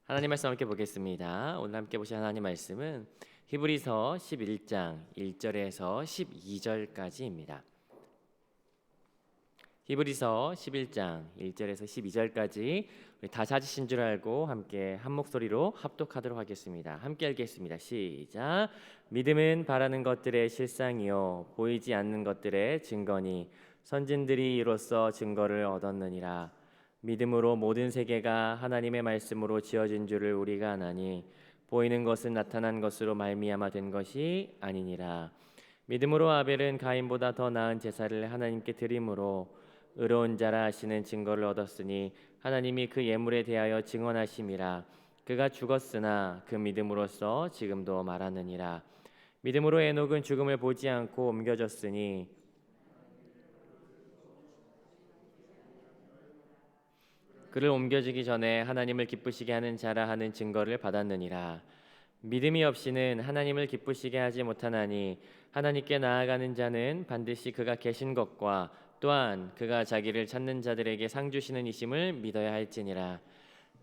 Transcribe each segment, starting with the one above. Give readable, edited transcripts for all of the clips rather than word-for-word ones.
하나님 말씀 함께 보겠습니다. 오늘 함께 보실 하나님 말씀은 히브리서 11장 1절에서 12절까지입니다. 히브리서 11장 1절에서 12절까지 우리 다 찾으신 줄 알고 함께 한 목소리로 합독하도록 하겠습니다. 함께 읽겠습니다. 시작. 믿음은 바라는 것들의 실상이요 보이지 않는 것들의 증거니 선진들이 이로써 증거를 얻었느니라. 믿음으로 모든 세계가 하나님의 말씀으로 지어진 줄을 우리가 아나니 보이는 것은 나타난 것으로 말미암아 된 것이 아니니라. 믿음으로 아벨은 가인보다 더 나은 제사를 하나님께 드림으로 의로운 자라 하시는 증거를 얻었으니 하나님이 그 예물에 대하여 증언하심이라. 그가 죽었으나 그 믿음으로써 지금도 말하느니라. 믿음으로 에녹은 죽음을 보지 않고 옮겨졌으니 그를 옮겨지기 전에 하나님을 기쁘시게 하는 자라 하는 증거를 받았느니라. 믿음이 없이는 하나님을 기쁘시게 하지 못하나니 하나님께 나아가는 자는 반드시 그가 계신 것과 또한 그가 자기를 찾는 자들에게 상 주시는 이심을 믿어야 할지니라.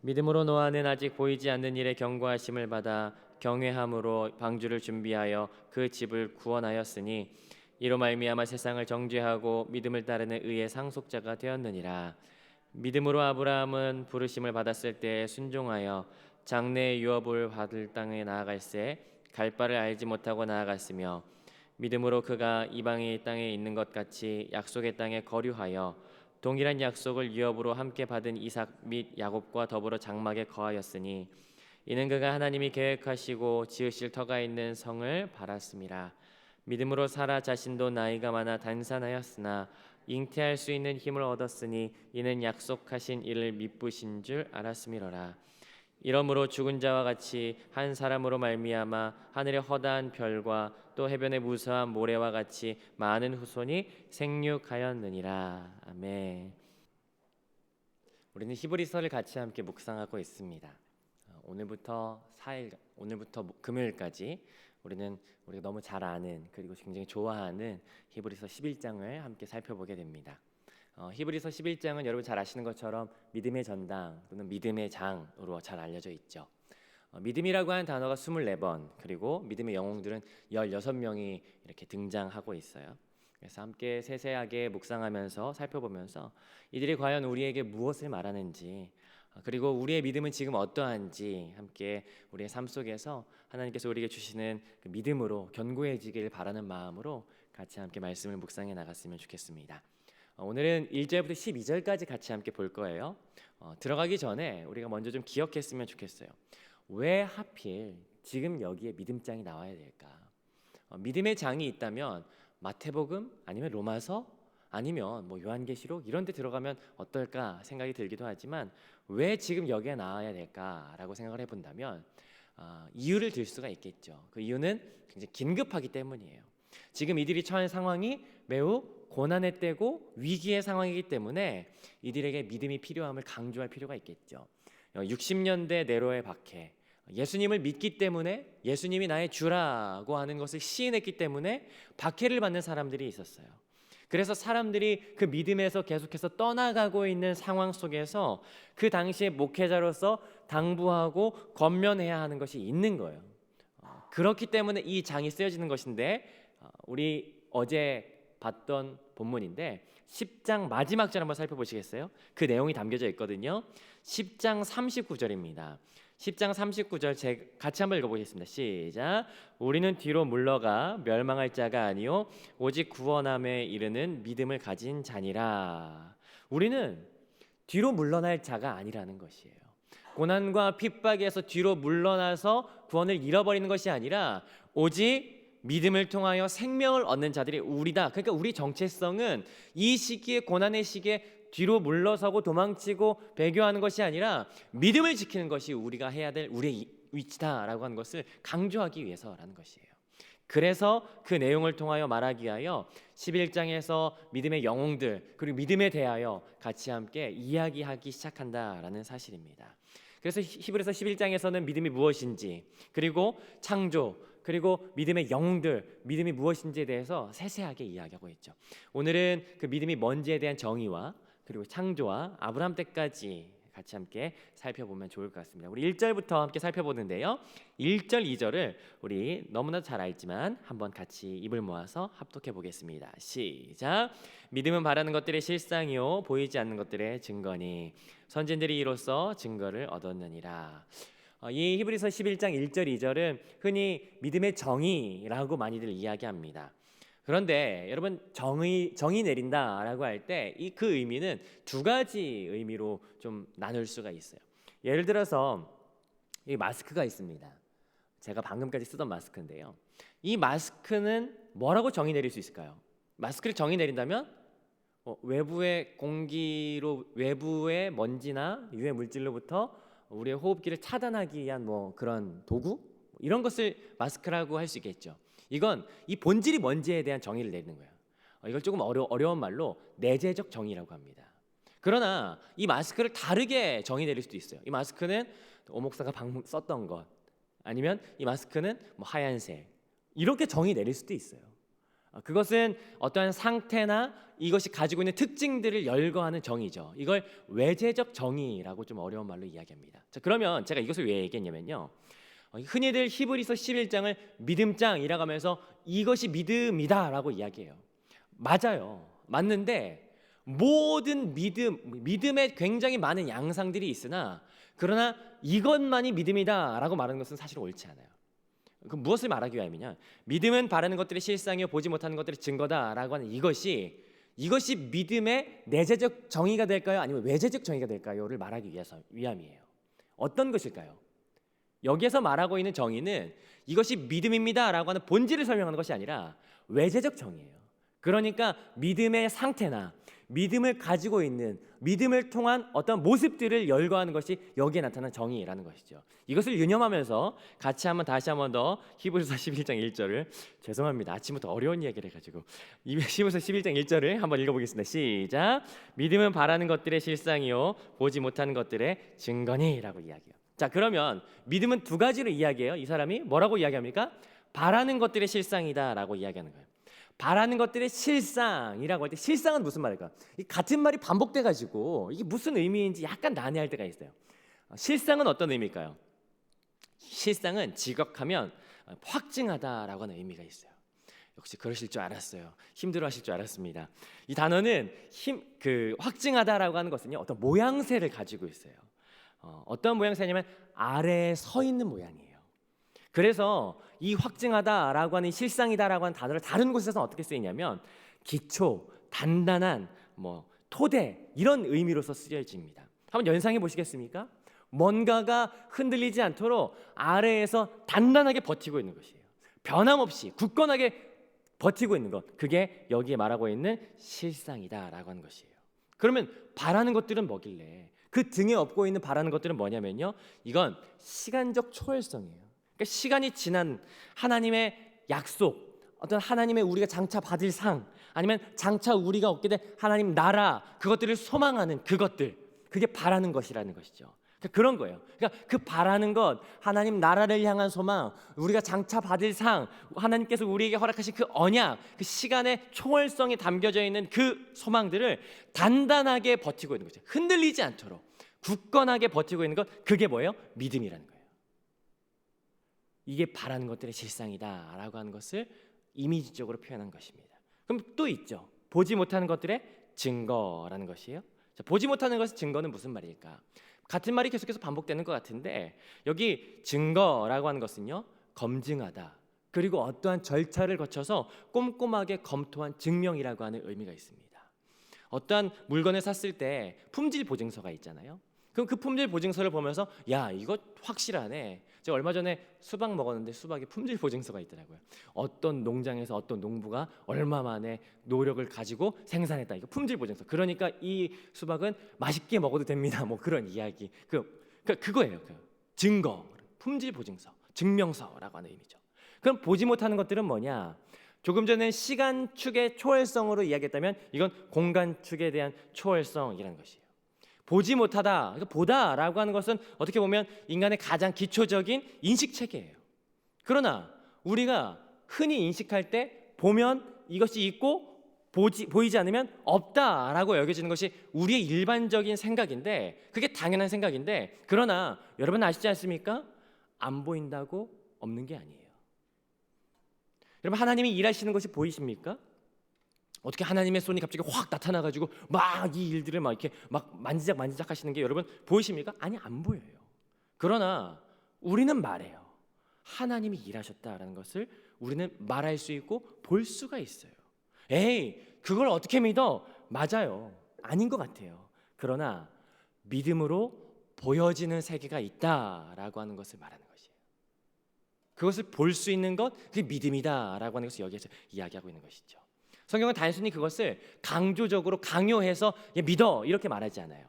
믿음으로 노아는 아직 보이지 않는 일에 경고하심을 받아 경외함으로 방주를 준비하여 그 집을 구원하였으니 이로 말미암아 세상을 정죄하고 믿음을 따르는 의의 상속자가 되었느니라. 믿음으로 아브라함은 부르심을 받았을 때 순종하여 장래의 유업을 받을 땅에 나아갈새 갈 바를 알지 못하고 나아갔으며 믿음으로 그가 이방의 땅에 있는 것 같이 약속의 땅에 거류하여 동일한 약속을 유업으로 함께 받은 이삭 및 야곱과 더불어 장막에 거하였으니 이는 그가 하나님이 계획하시고 지으실 터가 있는 성을 바랐음이라. 믿음으로 사라 자신도 나이가 많아 단산하였으나 잉태할 수 있는 힘을 얻었으니 이는 약속하신 이를 미쁘신 줄 알았음이로라. 이러므로 죽은 자와 같이 한 사람으로 말미암아 하늘의 허다한 별과 또 해변의 무수한 모래와 같이 많은 후손이 생육하였느니라. 아멘. 우리는 히브리서를 같이 함께 묵상하고 있습니다. 오늘부터 금요일까지 우리가 너무 잘 아는 그리고 굉장히 좋아하는 히브리서 11장을 함께 살펴보게 됩니다. 히브리서 11장은 여러분 잘 아시는 것처럼 믿음의 전당 또는 믿음의 장으로 잘 알려져 있죠. 믿음이라고 하는 단어가 24번 그리고 믿음의 영웅들은 16명이 이렇게 등장하고 있어요. 그래서 함께 세세하게 묵상하면서 살펴보면서 이들이 과연 우리에게 무엇을 말하는지 그리고 우리의 믿음은 지금 어떠한지 함께 우리의 삶 속에서 하나님께서 우리에게 주시는 그 믿음으로 견고해지길 바라는 마음으로 같이 함께 말씀을 묵상해 나갔으면 좋겠습니다. 오늘은 1절부터 12절까지 같이 함께 볼 거예요. 들어가기 전에 우리가 먼저 좀 기억했으면 좋겠어요. 왜 하필 지금 여기에 믿음장이 나와야 될까? 믿음의 장이 있다면 마태복음 아니면 로마서 아니면 요한계시록 이런 데 들어가면 어떨까 생각이 들기도 하지만 왜 지금 여기에 나와야 될까라고 생각을 해본다면 이유를 들 수가 있겠죠. 그 이유는 굉장히 긴급하기 때문이에요. 지금 이들이 처한 상황이 매우 고난의 때고 위기의 상황이기 때문에 이들에게 믿음이 필요함을 강조할 필요가 있겠죠. 60년대 네로의 박해, 예수님을 믿기 때문에 예수님이 나의 주라고 하는 것을 시인했기 때문에 박해를 받는 사람들이 있었어요. 그래서 사람들이 그 믿음에서 계속해서 떠나가고 있는 상황 속에서 그 당시에 목회자로서 당부하고 권면해야 하는 것이 있는 거예요. 그렇기 때문에 이 장이 쓰여지는 것인데 우리 어제 봤던 본문인데 10장 마지막 절 한번 살펴보시겠어요? 그 내용이 담겨져 있거든요. 10장 39절입니다. 10장 39절 같이 한번 읽어보겠습니다. 시작. 우리는 뒤로 물러가 멸망할 자가 아니요 오직 구원함에 이르는 믿음을 가진 자니라. 우리는 뒤로 물러날 자가 아니라는 것이에요. 고난과 핍박에서 뒤로 물러나서 구원을 잃어버리는 것이 아니라 오직 믿음을 통하여 생명을 얻는 자들이 우리다. 그러니까 우리 정체성은 이 시기에 고난의 시기에 뒤로 물러서고 도망치고 배교하는 것이 아니라 믿음을 지키는 것이 우리가 해야 될 우리의 위치다라고 하는 것을 강조하기 위해서라는 것이에요. 그래서 그 내용을 통하여 말하기 위하여 11장에서 믿음의 영웅들 그리고 믿음에 대하여 같이 함께 이야기하기 시작한다라는 사실입니다. 그래서 히브리서 11장에서는 믿음이 무엇인지 그리고 창조 그리고 믿음의 영웅들, 믿음이 무엇인지에 대해서 세세하게 이야기하고 있죠. 오늘은 그 믿음이 뭔지에 대한 정의와 그리고 창조와 아브라함 때까지 같이 함께 살펴보면 좋을 것 같습니다. 우리 1절부터 함께 살펴보는데요. 1절, 2절을 우리 너무나 잘 알지만 한번 같이 입을 모아서 합독해 보겠습니다. 시작. 믿음은 바라는 것들의 실상이요 보이지 않는 것들의 증거니 선진들이 이로써 증거를 얻었느니라. 이 히브리서 11장 1절, 2절은 흔히 믿음의 정의라고 많이들 이야기합니다. 그런데 여러분 정의 내린다라고 할 때 그 의미는 두 가지 의미로 좀 나눌 수가 있어요. 예를 들어서 이 마스크가 있습니다. 제가 방금까지 쓰던 마스크인데요. 이 마스크는 뭐라고 정의 내릴 수 있을까요? 마스크를 정의 내린다면 외부의 공기로 외부의 먼지나 유해 물질로부터 우리의 호흡기를 차단하기 위한 그런 도구 이런 것을 마스크라고 할 수 있겠죠. 이건 이 본질이 뭔지에 대한 정의를 내리는 거예요. 이걸 조금 어려운 말로 내재적 정의라고 합니다. 그러나 이 마스크를 다르게 정의 내릴 수도 있어요. 이 마스크는 오목사가 방금 썼던 것 아니면 이 마스크는 하얀색 이렇게 정의 내릴 수도 있어요. 그것은 어떠한 상태나 이것이 가지고 있는 특징들을 열거하는 정의죠. 이걸 외재적 정의라고 좀 어려운 말로 이야기합니다. 자, 그러면 제가 이것을 왜 얘기했냐면요. 흔히들 히브리서 11장을 믿음장이라고 하면서 이것이 믿음이다라고 이야기해요. 맞아요. 맞는데 모든 믿음에 굉장히 많은 양상들이 있으나 그러나 이것만이 믿음이다라고 말하는 것은 사실 옳지 않아요. 그 무엇을 말하기 위함이냐? 믿음은 바라는 것들의 실상이요 보지 못하는 것들의 증거다라고 하는 이것이 믿음의 내재적 정의가 될까요? 아니면 외재적 정의가 될까요?를 말하기 위함이에요. 어떤 것일까요? 여기에서 말하고 있는 정의는 이것이 믿음입니다라고 하는 본질을 설명하는 것이 아니라 외재적 정의예요. 그러니까 믿음의 상태나 믿음을 가지고 있는 믿음을 통한 어떤 모습들을 열거하는 것이 여기에 나타난 정의라는 것이죠. 이것을 유념하면서 같이 다시 한번 더 히브리서 11장 1절을 죄송합니다. 아침부터 어려운 이야기를 해가지고 히브리서 11장 1절을 한번 읽어보겠습니다. 시작. 믿음은 바라는 것들의 실상이요 보지 못하는 것들의 증거니라고 이야기해요. 자, 그러면 믿음은 두 가지로 이야기해요. 이 사람이 뭐라고 이야기합니까? 바라는 것들의 실상이다라고 이야기하는 거예요. 바라는 것들의 실상이라고 할 때 실상은 무슨 말일까? 이 같은 말이 반복돼 가지고 이게 무슨 의미인지 약간 난해할 때가 있어요. 실상은 어떤 의미일까요? 실상은 지각하면 확증하다라고 하는 의미가 있어요. 역시 그러실 줄 알았어요. 힘들어하실 줄 알았습니다. 이 단어는 확증하다라고 하는 것은요 어떤 모양새를 가지고 있어요. 어떤 모양새냐면 아래에 서 있는 모양이에요. 그래서 이 확증하다라고 하는 실상이다라고 하는 단어를 다른 곳에서 어떻게 쓰이냐면 기초, 단단한, 토대 이런 의미로서 쓰여집니다. 한번 연상해 보시겠습니까? 뭔가가 흔들리지 않도록 아래에서 단단하게 버티고 있는 것이에요. 변함없이 굳건하게 버티고 있는 것, 그게 여기에 말하고 있는 실상이다라고 하는 것이에요. 그러면 바라는 것들은 뭐길래? 그 등에 업고 있는 바라는 것들은 뭐냐면요, 이건 시간적 초월성이에요. 그러니까 시간이 지난 하나님의 약속, 어떤 하나님의 우리가 장차 받을 상, 아니면 장차 우리가 얻게 될 하나님 나라, 그것들을 소망하는 그것들, 그게 바라는 것이라는 것이죠. 그런 거예요. 그러니까 그 바라는 것, 하나님 나라를 향한 소망, 우리가 장차 받을 상, 하나님께서 우리에게 허락하신 그 언약, 그 시간의 초월성이 담겨져 있는 그 소망들을 단단하게 버티고 있는 거죠. 흔들리지 않도록 굳건하게 버티고 있는 것, 그게 뭐예요? 믿음이라는 거예요. 이게 바라는 것들의 실상이다라고 하는 것을 이미지적으로 표현한 것입니다. 그럼 또 있죠. 보지 못하는 것들의 증거라는 것이에요. 자, 보지 못하는 것의 증거는 무슨 말일까? 같은 말이 계속해서 반복되는 것 같은데 여기 증거라고 하는 것은요, 검증하다, 그리고 어떠한 절차를 거쳐서 꼼꼼하게 검토한 증명이라고 하는 의미가 있습니다. 어떠한 물건을 샀을 때 품질 보증서가 있잖아요. 그럼 그 품질 보증서를 보면서 야, 이거 확실하네. 제가 얼마 전에 수박 먹었는데 수박에 품질 보증서가 있더라고요. 어떤 농장에서 어떤 농부가 얼마 만에 노력을 가지고 생산했다. 이거 품질 보증서. 그러니까 이 수박은 맛있게 먹어도 됩니다. 그런 이야기. 그거예요. 증거, 품질 보증서, 증명서라고 하는 의미죠. 그럼 보지 못하는 것들은 뭐냐? 조금 전에 시간 축의 초월성으로 이야기했다면 이건 공간 축에 대한 초월성이라는 것이에요. 보지 못하다, 그러니까 보다라고 하는 것은 어떻게 보면 인간의 가장 기초적인 인식 체계예요. 그러나 우리가 흔히 인식할 때 보면 이것이 있고 보이지 않으면 없다라고 여겨지는 것이 우리의 일반적인 생각인데, 그게 당연한 생각인데, 그러나 여러분 아시지 않습니까? 안 보인다고 없는 게 아니에요. 여러분, 하나님이 일하시는 것이 보이십니까? 어떻게 하나님의 손이 갑자기 확 나타나가지고 막 이 일들을 막 이렇게 막 만지작 하시는 게 여러분 보이십니까? 아니, 안 보여요. 그러나 우리는 말해요. 하나님이 일하셨다라는 것을 우리는 말할 수 있고 볼 수가 있어요. 에이, 그걸 어떻게 믿어? 맞아요. 아닌 것 같아요. 그러나 믿음으로 보여지는 세계가 있다라고 하는 것을 말하는 것이에요. 그것을 볼 수 있는 것, 그게 믿음이다라고 하는 것을 여기에서 이야기하고 있는 것이죠. 성경은 단순히 그것을 강조적으로 강요해서 믿어 이렇게 말하지 않아요.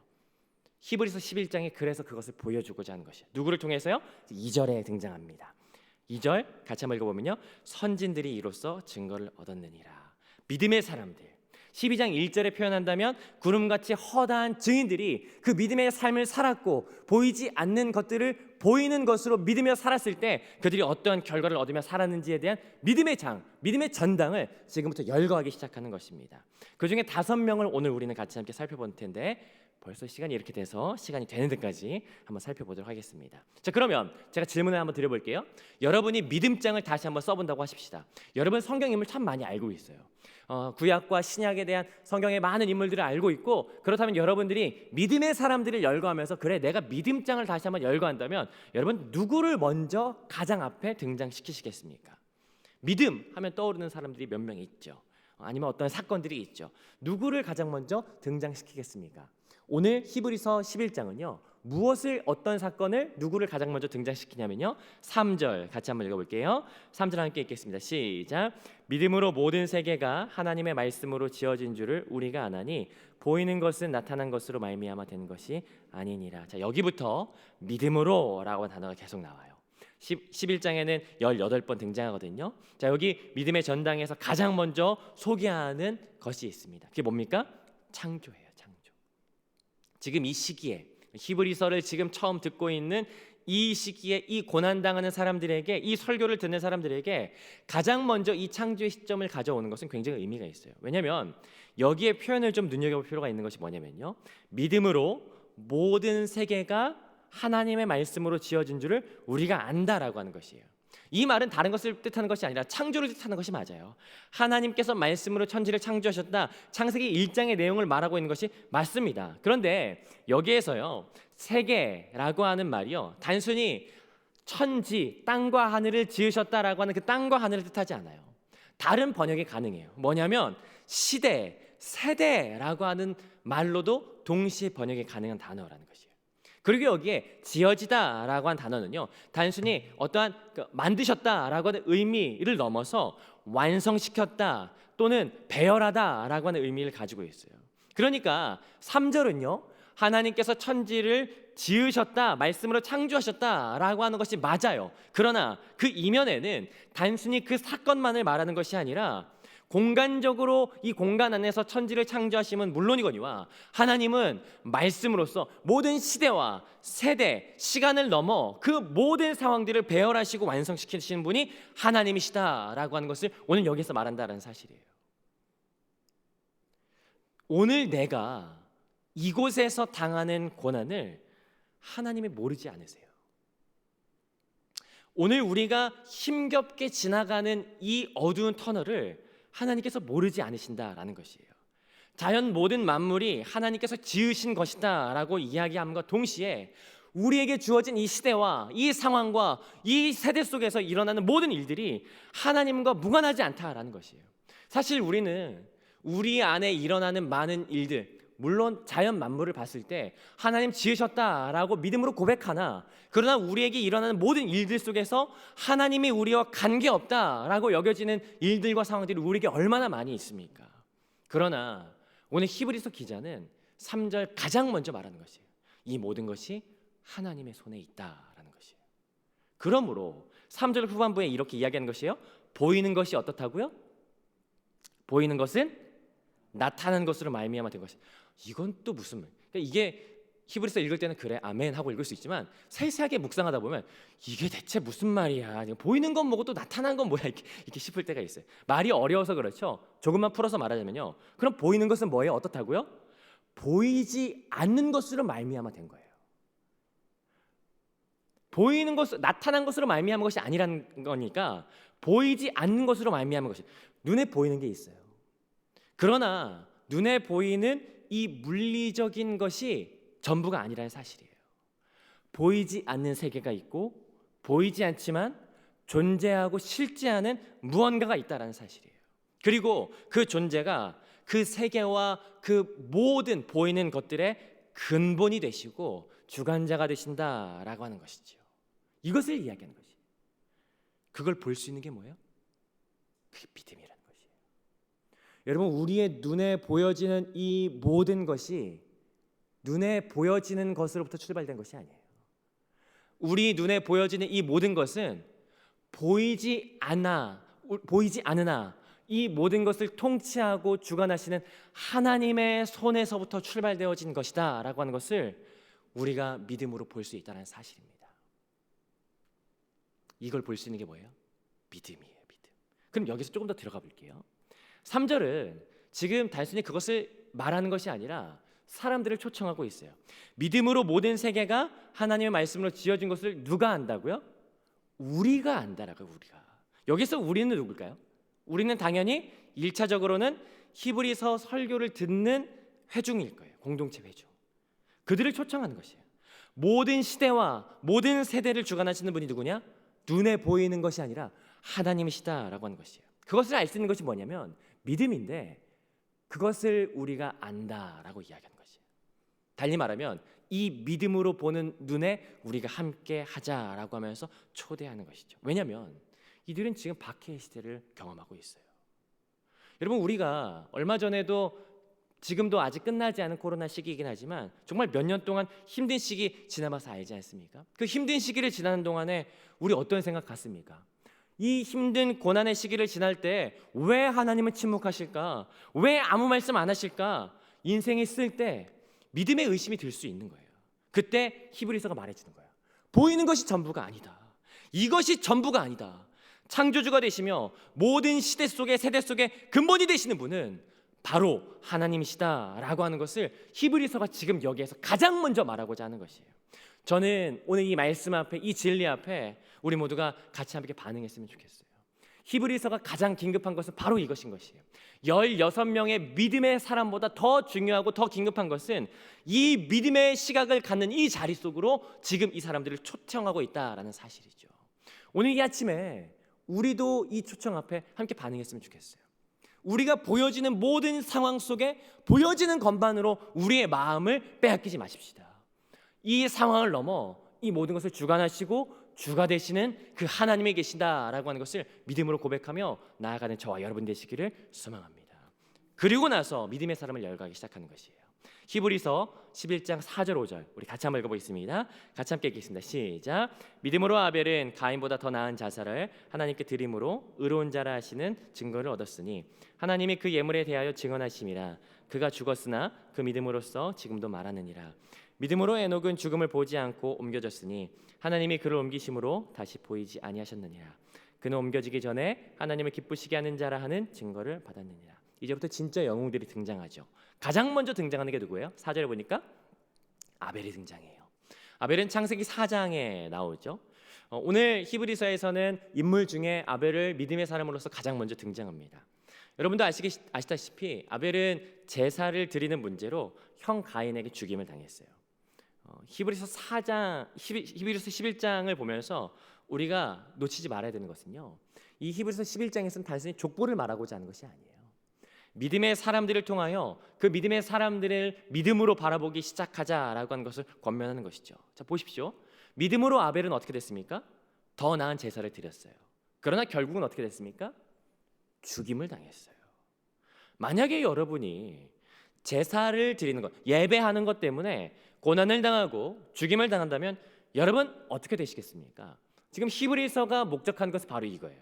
히브리서 11장에 그래서 그것을 보여주고자 하는 것이에요. 누구를 통해서요? 2절에 등장합니다. 2절 같이 한번 읽어보면요, 선진들이 이로써 증거를 얻었느니라. 믿음의 사람들, 12장 1절에 표현한다면 구름같이 허다한 증인들이 그 믿음의 삶을 살았고, 보이지 않는 것들을 보이는 것으로 믿으며 살았을 때 그들이 어떠한 결과를 얻으며 살았는지에 대한 믿음의 장, 믿음의 전당을 지금부터 열거하기 시작하는 것입니다. 그 중에 5명을 오늘 우리는 같이 함께 살펴볼 텐데, 벌써 시간이 이렇게 돼서 시간이 되는 데까지 한번 살펴보도록 하겠습니다. 자, 그러면 제가 질문을 한번 드려볼게요. 여러분이 믿음장을 다시 한번 써본다고 하십시다. 여러분 성경 인물 참 많이 알고 있어요. 구약과 신약에 대한 성경의 많은 인물들을 알고 있고, 그렇다면 여러분들이 믿음의 사람들을 열거하면서 그래 내가 믿음장을 다시 한번 열거한다면 여러분 누구를 먼저 가장 앞에 등장시키시겠습니까? 믿음 하면 떠오르는 사람들이 몇 명 있죠. 아니면 어떤 사건들이 있죠. 누구를 가장 먼저 등장시키겠습니까? 오늘 히브리서 11장은요 무엇을, 어떤 사건을, 누구를 가장 먼저 등장시키냐면요 3절 같이 한번 읽어볼게요. 3절 함께 읽겠습니다. 시작. 믿음으로 모든 세계가 하나님의 말씀으로 지어진 줄을 우리가 아나니 보이는 것은 나타난 것으로 말미암아 된 것이 아니니라. 자, 여기부터 믿음으로 라고 하는 단어가 계속 나와요. 11장에는 18번 등장하거든요. 자, 여기 믿음의 전당에서 가장 먼저 소개하는 것이 있습니다. 그게 뭡니까? 창조예요. 창조. 지금 이 시기에, 히브리서를 지금 처음 듣고 있는 이 시기에 이 고난당하는 사람들에게, 이 설교를 듣는 사람들에게 가장 먼저 이 창조의 시점을 가져오는 것은 굉장히 의미가 있어요. 왜냐하면 여기에 표현을 좀 눈여겨볼 필요가 있는 것이 뭐냐면요, 믿음으로 모든 세계가 하나님의 말씀으로 지어진 줄을 우리가 안다라고 하는 것이에요. 이 말은 다른 것을 뜻하는 것이 아니라 창조를 뜻하는 것이 맞아요. 하나님께서 말씀으로 천지를 창조하셨다, 창세기 1장의 내용을 말하고 있는 것이 맞습니다. 그런데 여기에서요 세계라고 하는 말이요 단순히 천지, 땅과 하늘을 지으셨다라고 하는 그 땅과 하늘을 뜻하지 않아요. 다른 번역이 가능해요. 뭐냐면 시대, 세대라고 하는 말로도 동시에 번역이 가능한 단어라는 것이에요. 그리고 여기에 지어지다라고 한 단어는요 단순히 어떠한 만드셨다라고 하는 의미를 넘어서 완성시켰다 또는 배열하다라고 하는 의미를 가지고 있어요. 그러니까 3절은요 하나님께서 천지를 지으셨다, 말씀으로 창조하셨다라고 하는 것이 맞아요. 그러나 그 이면에는 단순히 그 사건만을 말하는 것이 아니라 공간적으로 이 공간 안에서 천지를 창조하심은 물론이거니와 하나님은 말씀으로써 모든 시대와 세대, 시간을 넘어 그 모든 상황들을 배열하시고 완성시키시는 분이 하나님이시다라고 하는 것을 오늘 여기서 말한다는 사실이에요. 오늘 내가 이곳에서 당하는 고난을 하나님이 모르지 않으세요. 오늘 우리가 힘겹게 지나가는 이 어두운 터널을 하나님께서 모르지 않으신다라는 것이에요. 자연 모든 만물이 하나님께서 지으신 것이다 라고 이야기함과 동시에 우리에게 주어진 이 시대와 이 상황과 이 세대 속에서 일어나는 모든 일들이 하나님과 무관하지 않다라는 것이에요. 사실 우리는 우리 안에 일어나는 많은 일들, 물론 자연 만물을 봤을 때 하나님 지으셨다라고 믿음으로 고백하나, 그러나 우리에게 일어나는 모든 일들 속에서 하나님이 우리와 관계없다라고 여겨지는 일들과 상황들이 우리에게 얼마나 많이 있습니까? 그러나 오늘 히브리서 기자는 3절 가장 먼저 말하는 것이에요. 이 모든 것이 하나님의 손에 있다라는 것이에요. 그러므로 3절 후반부에 이렇게 이야기하는 것이에요. 보이는 것이 어떻다고요? 보이는 것은 나타나는 것으로 말미암아 된 것이. 이건 또 무슨 말? 그러니까 이게 히브리서 읽을 때는 그래 아멘 하고 읽을 수 있지만 세세하게 묵상하다 보면 이게 대체 무슨 말이야, 보이는 건 뭐고 또 나타난 건 뭐야 이렇게 싶을 때가 있어요. 말이 어려워서 그렇죠. 조금만 풀어서 말하자면요, 그럼 보이는 것은 뭐예요? 어떻다고요? 보이지 않는 것으로 말미암아 된 거예요. 보이는 것, 나타난 것으로 말미암은 것이 아니라는 거니까 보이지 않는 것으로 말미암은 것이, 눈에 보이는 게 있어요. 그러나 눈에 보이는 이 물리적인 것이 전부가 아니라는 사실이에요. 보이지 않는 세계가 있고 보이지 않지만 존재하고 실제하는 무언가가 있다는 사실이에요. 그리고 그 존재가 그 세계와 그 모든 보이는 것들의 근본이 되시고 주관자가 되신다라고 하는 것이죠. 이것을 이야기하는 것이에요. 그걸 볼 수 있는 게 뭐예요? 그게 믿음이라는 것이에요. 여러분, 우리의 눈에 보여지는 이 모든 것이 눈에 보여지는 것으로부터 출발된 것이 아니에요. 우리 눈에 보여지는 이 모든 것은 보이지 않으나 이 모든 것을 통치하고 주관하시는 하나님의 손에서부터 출발되어진 것이다 라고 하는 것을 우리가 믿음으로 볼 수 있다는 사실입니다. 이걸 볼 수 있는 게 뭐예요? 믿음이에요. 믿음. 그럼 여기서 조금 더 들어가 볼게요. 3절은 지금 단순히 그것을 말하는 것이 아니라 사람들을 초청하고 있어요. 믿음으로 모든 세계가 하나님의 말씀으로 지어진 것을 누가 안다고요? 우리가 안다라고요. 우리가. 여기서 우리는 누굴까요? 우리는 당연히 1차적으로는 히브리서 설교를 듣는 회중일 거예요. 공동체 회중. 그들을 초청하는 것이에요. 모든 시대와 모든 세대를 주관하시는 분이 누구냐? 눈에 보이는 것이 아니라 하나님이시다라고 하는 것이에요. 그것을 알 수 있는 것이 뭐냐면 믿음인데, 그것을 우리가 안다라고 이야기하는 것이에요. 달리 말하면 이 믿음으로 보는 눈에 우리가 함께 하자라고 하면서 초대하는 것이죠. 왜냐하면 이들은 지금 박해의 시대를 경험하고 있어요. 여러분, 우리가 얼마 전에도 지금도 아직 끝나지 않은 코로나 시기이긴 하지만 정말 몇 년 동안 힘든 시기 지나봐서 알지 않습니까? 그 힘든 시기를 지나는 동안에 우리 어떤 생각 갖습니까? 이 힘든 고난의 시기를 지날 때 왜 하나님은 침묵하실까? 왜 아무 말씀 안 하실까? 인생이 쓸 때 믿음의 의심이 들 수 있는 거예요. 그때 히브리서가 말해주는 거예요. 보이는 것이 전부가 아니다. 이것이 전부가 아니다. 창조주가 되시며 모든 시대 속에 세대 속에 근본이 되시는 분은 바로 하나님이시다라고 하는 것을 히브리서가 지금 여기에서 가장 먼저 말하고자 하는 것이에요. 저는 오늘 이 말씀 앞에, 이 진리 앞에 우리 모두가 같이 함께 반응했으면 좋겠어요. 히브리서가 가장 긴급한 것은 바로 이것인 것이에요. 16명의 믿음의 사람보다 더 중요하고 더 긴급한 것은 이 믿음의 시각을 갖는 이 자리 속으로 지금 이 사람들을 초청하고 있다라는 사실이죠. 오늘 이 아침에 우리도 이 초청 앞에 함께 반응했으면 좋겠어요. 우리가 보여지는 모든 상황 속에 보여지는 것만으로 우리의 마음을 빼앗기지 마십시다. 이 상황을 넘어 이 모든 것을 주관하시고 주가 되시는 그 하나님이 계신다라고 하는 것을 믿음으로 고백하며 나아가는 저와 여러분 되시기를 소망합니다. 그리고 나서 믿음의 사람을 열거하기 시작하는 것이에요. 히브리서 11장 4절 5절 우리 같이 한번 읽어보겠습니다. 같이 함께 읽겠습니다. 시작. 믿음으로 아벨은 가인보다 더 나은 자살을 하나님께 드림으로 의로운 자라 하시는 증거를 얻었으니 하나님이 그 예물에 대하여 증언하심이라. 그가 죽었으나 그 믿음으로써 지금도 말하느니라. 믿음으로 에녹은 죽음을 보지 않고 옮겨졌으니 하나님이 그를 옮기심으로 다시 보이지 아니하셨느니라. 그는 옮겨지기 전에 하나님을 기쁘시게 하는 자라 하는 증거를 받았느니라. 이제부터 진짜 영웅들이 등장하죠. 가장 먼저 등장하는 게 누구예요? 4절에 보니까 아벨이 등장해요. 아벨은 창세기 4장에 나오죠. 오늘 히브리서에서는 인물 중에 아벨을 믿음의 사람으로서 가장 먼저 등장합니다. 여러분도 아시다시피 아벨은 제사를 드리는 문제로 형 가인에게 죽임을 당했어요. 히브리서 11장을 보면서 우리가 놓치지 말아야 되는 것은요, 이 히브리서 11장에서는 단순히 족보를 말하고자 하는 것이 아니에요. 믿음의 사람들을 통하여 그 믿음의 사람들을 믿음으로 바라보기 시작하자라고 하는 것을 권면하는 것이죠. 자, 보십시오. 믿음으로 아벨은 어떻게 됐습니까? 더 나은 제사를 드렸어요. 그러나 결국은 어떻게 됐습니까? 죽임을 당했어요. 만약에 여러분이 제사를 드리는 것, 예배하는 것 때문에 고난을 당하고 죽임을 당한다면 여러분 어떻게 되시겠습니까? 지금 히브리서가 목적한 것은 바로 이거예요.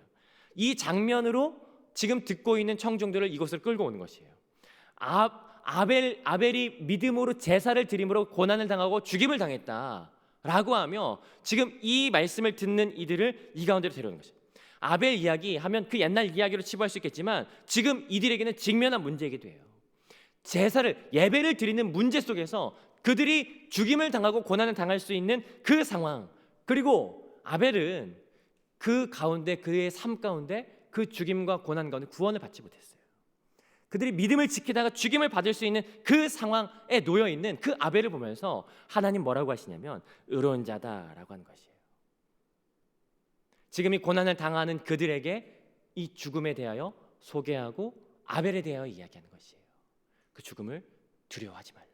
이 장면으로 지금 듣고 있는 청중들을 이곳을 끌고 오는 것이에요. 아벨이 믿음으로 제사를 드림으로 고난을 당하고 죽임을 당했다라고 하며 지금 이 말씀을 듣는 이들을 이 가운데로 데려오는 거죠. 아벨 이야기 하면 그 옛날 이야기로 치부할 수 있겠지만 지금 이들에게는 직면한 문제이기도 해요. 제사를 예배를 드리는 문제 속에서 그들이 죽임을 당하고 고난을 당할 수 있는 그 상황, 그리고 아벨은 그 가운데 그의 삶 가운데 그 죽임과 고난 가운데 구원을 받지 못했어요. 그들이 믿음을 지키다가 죽임을 받을 수 있는 그 상황에 놓여 있는 그 아벨을 보면서 하나님 뭐라고 하시냐면 의로운 자다라고 하는 것이에요. 지금 이 고난을 당하는 그들에게 이 죽음에 대하여 소개하고 아벨에 대하여 이야기하는 것이에요. 그 죽음을 두려워하지 말라.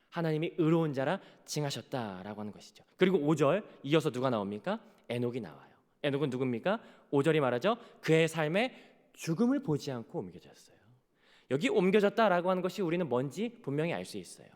하나님이 의로운 자라 칭하셨다라고 하는 것이죠. 그리고 5절 이어서 누가 나옵니까? 에녹이 나와요. 에녹은 누굽니까? 5절이 말하죠. 그의 삶에 죽음을 보지 않고 옮겨졌어요. 여기 옮겨졌다라고 하는 것이 우리는 뭔지 분명히 알 수 있어요.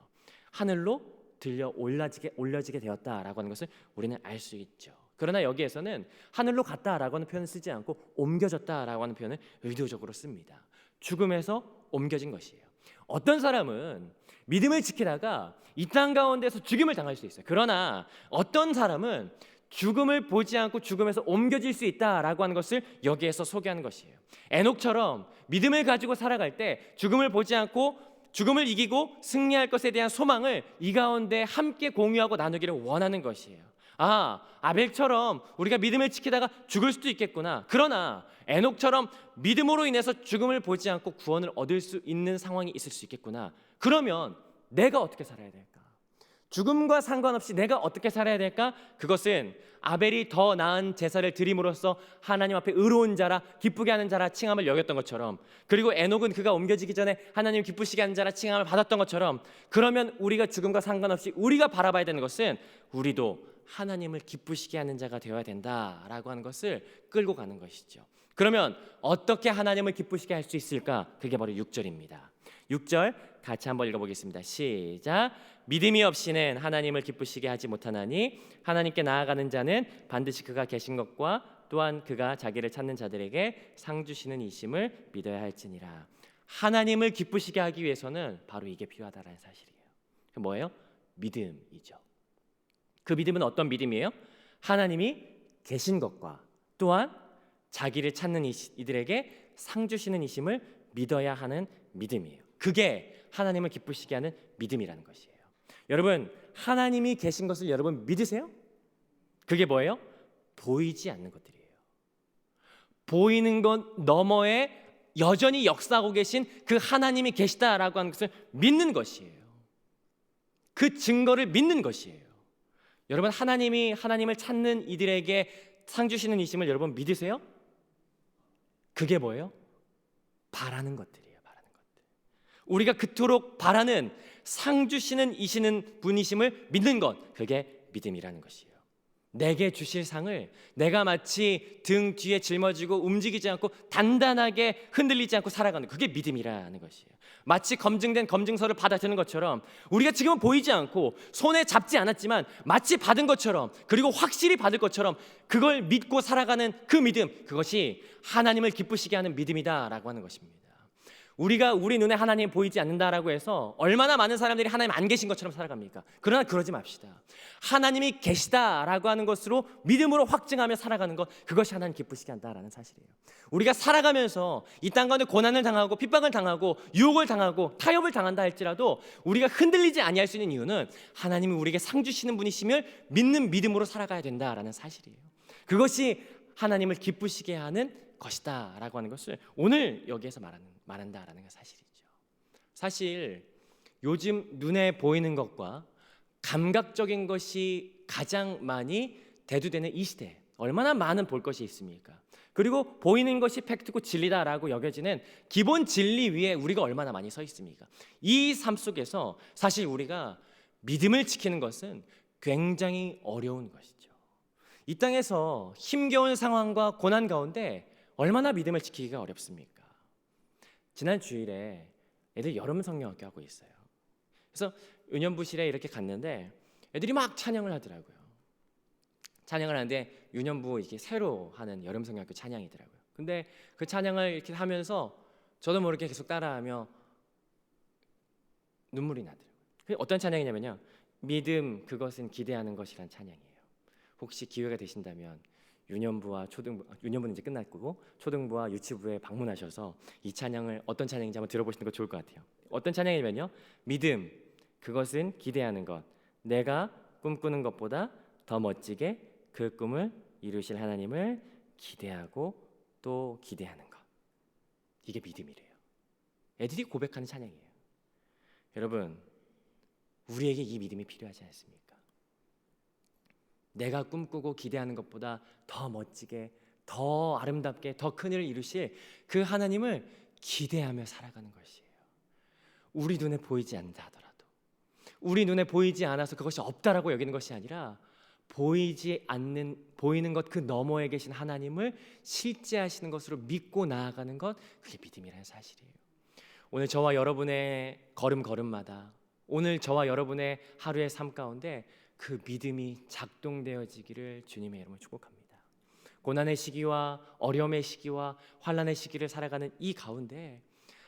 하늘로 들려 올려지게 되었다라고 하는 것을 우리는 알 수 있죠. 그러나 여기에서는 하늘로 갔다라고 하는 표현을 쓰지 않고 옮겨졌다라고 하는 표현을 의도적으로 씁니다. 죽음에서 옮겨진 것이에요. 어떤 사람은 믿음을 지키다가 이 땅 가운데서 죽임을 당할 수 있어요. 그러나 어떤 사람은 죽음을 보지 않고 죽음에서 옮겨질 수 있다라고 하는 것을 여기에서 소개하는 것이에요. 에녹처럼 믿음을 가지고 살아갈 때 죽음을 보지 않고 죽음을 이기고 승리할 것에 대한 소망을 이 가운데 함께 공유하고 나누기를 원하는 것이에요. 아벨처럼 우리가 믿음을 지키다가 죽을 수도 있겠구나. 그러나 에녹처럼 믿음으로 인해서 죽음을 보지 않고 구원을 얻을 수 있는 상황이 있을 수 있겠구나. 그러면 내가 어떻게 살아야 될까? 죽음과 상관없이 내가 어떻게 살아야 될까? 그것은 아벨이 더 나은 제사를 드림으로써 하나님 앞에 의로운 자라 기쁘게 하는 자라 칭함을 여겼던 것처럼, 그리고 에녹은 그가 옮겨지기 전에 하나님 기쁘시게 하는 자라 칭함을 받았던 것처럼, 그러면 우리가 죽음과 상관없이 우리가 바라봐야 되는 것은 우리도 하나님을 기쁘시게 하는 자가 되어야 된다라고 하는 것을 끌고 가는 것이죠. 그러면 어떻게 하나님을 기쁘시게 할 수 있을까? 그게 바로 6절입니다. 6절 같이 한번 읽어보겠습니다. 시작. 믿음이 없이는 하나님을 기쁘시게 하지 못하나니 하나님께 나아가는 자는 반드시 그가 계신 것과 또한 그가 자기를 찾는 자들에게 상 주시는 이심을 믿어야 할지니라. 하나님을 기쁘시게 하기 위해서는 바로 이게 필요하다라는 사실이에요. 그 뭐예요? 믿음이죠. 그 믿음은 어떤 믿음이에요? 하나님이 계신 것과 또한 자기를 찾는 이들에게 상 주시는 이심을 믿어야 하는 믿음이에요. 그게 하나님을 기쁘시게 하는 믿음이라는 것이에요. 여러분, 하나님이 계신 것을 여러분 믿으세요? 그게 뭐예요? 보이지 않는 것들이에요. 보이는 것 너머에 여전히 역사하고 계신 그 하나님이 계시다라고 하는 것을 믿는 것이에요. 그 증거를 믿는 것이에요. 여러분, 하나님을 찾는 이들에게 상 주시는 이심을 여러분 믿으세요? 그게 뭐예요? 바라는 것들이에요. 바라는 것들. 우리가 그토록 바라는 상 주시는 이시는 분이심을 믿는 것, 그게 믿음이라는 것이에요. 내게 주실 상을 내가 마치 등 뒤에 짊어지고 움직이지 않고 단단하게 흔들리지 않고 살아가는, 그게 믿음이라는 것이에요. 마치 검증된 검증서를 받아드는 것처럼 우리가 지금은 보이지 않고 손에 잡지 않았지만 마치 받은 것처럼, 그리고 확실히 받을 것처럼 그걸 믿고 살아가는 그 믿음, 그것이 하나님을 기쁘시게 하는 믿음이다라고 하는 것입니다. 우리가 우리 눈에 하나님이 보이지 않는다라고 해서 얼마나 많은 사람들이 하나님 안 계신 것처럼 살아갑니까? 그러나 그러지 맙시다. 하나님이 계시다라고 하는 것으로 믿음으로 확증하며 살아가는 것, 그것이 하나님 기쁘시게 한다라는 사실이에요. 우리가 살아가면서 이 땅 가운데 고난을 당하고 핍박을 당하고 유혹을 당하고 타협을 당한다 할지라도 우리가 흔들리지 아니할 수 있는 이유는 하나님이 우리에게 상 주시는 분이심을 믿는 믿음으로 살아가야 된다라는 사실이에요. 그것이 하나님을 기쁘시게 하는 것이다라고 하는 것을 오늘 여기에서 말한다라는 게 사실이죠. 사실 요즘 눈에 보이는 것과 감각적인 것이 가장 많이 대두되는 이 시대에 얼마나 많은 볼 것이 있습니까? 그리고 보이는 것이 팩트고 진리다라고 여겨지는 기본 진리 위에 우리가 얼마나 많이 서 있습니까? 이 삶 속에서 사실 우리가 믿음을 지키는 것은 굉장히 어려운 것이죠. 이 땅에서 힘겨운 상황과 고난 가운데 얼마나 믿음을 지키기가 어렵습니까? 지난 주일에 애들 여름 성경학교 하고 있어요. 그래서 유년부실에 이렇게 갔는데 애들이 막 찬양을 하더라고요. 찬양을 하는데 유년부 이렇게 새로 하는 여름 성경학교 찬양이더라고요. 근데 그 찬양을 이렇게 하면서 저도 모르게 계속 따라하며 눈물이 나더라고요. 그게 어떤 찬양이냐면요, 믿음 그것은 기대하는 것이란 찬양이에요. 혹시 기회가 되신다면 유년부와 초등부, 유년부는 이제 끝났고 초등부와 유치부에 방문하셔서 이 찬양을 어떤 찬양인지 한번 들어보시는 거 좋을 것 같아요. 어떤 찬양이냐면요, 믿음 그것은 기대하는 것, 내가 꿈꾸는 것보다 더 멋지게 그 꿈을 이루실 하나님을 기대하고 또 기대하는 것, 이게 믿음이래요. 애들이 고백하는 찬양이에요. 여러분, 우리에게 이 믿음이 필요하지 않습니까? 내가 꿈꾸고 기대하는 것보다 더 멋지게, 더 아름답게, 더 큰 일을 이루실 그 하나님을 기대하며 살아가는 것이에요. 우리 눈에 보이지 않는다 하더라도, 우리 눈에 보이지 않아서 그것이 없다라고 여기는 것이 아니라 보이는 것 그 너머에 계신 하나님을 실제하시는 것으로 믿고 나아가는 것, 그게 믿음이라는 사실이에요. 오늘 저와 여러분의 걸음걸음마다, 오늘 저와 여러분의 하루의 삶 가운데 그 믿음이 작동되어지기를 주님의 이름으로 축복합니다. 고난의 시기와 어려움의 시기와 환난의 시기를 살아가는 이 가운데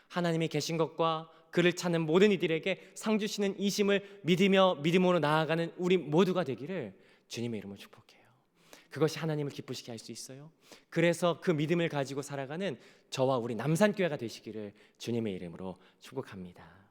하나님이 계신 것과 그를 찾는 모든 이들에게 상 주시는 이 심을 믿으며 믿음으로 나아가는 우리 모두가 되기를 주님의 이름으로 축복해요. 그것이 하나님을 기쁘시게 할 수 있어요. 그래서 그 믿음을 가지고 살아가는 저와 우리 남산교회가 되시기를 주님의 이름으로 축복합니다.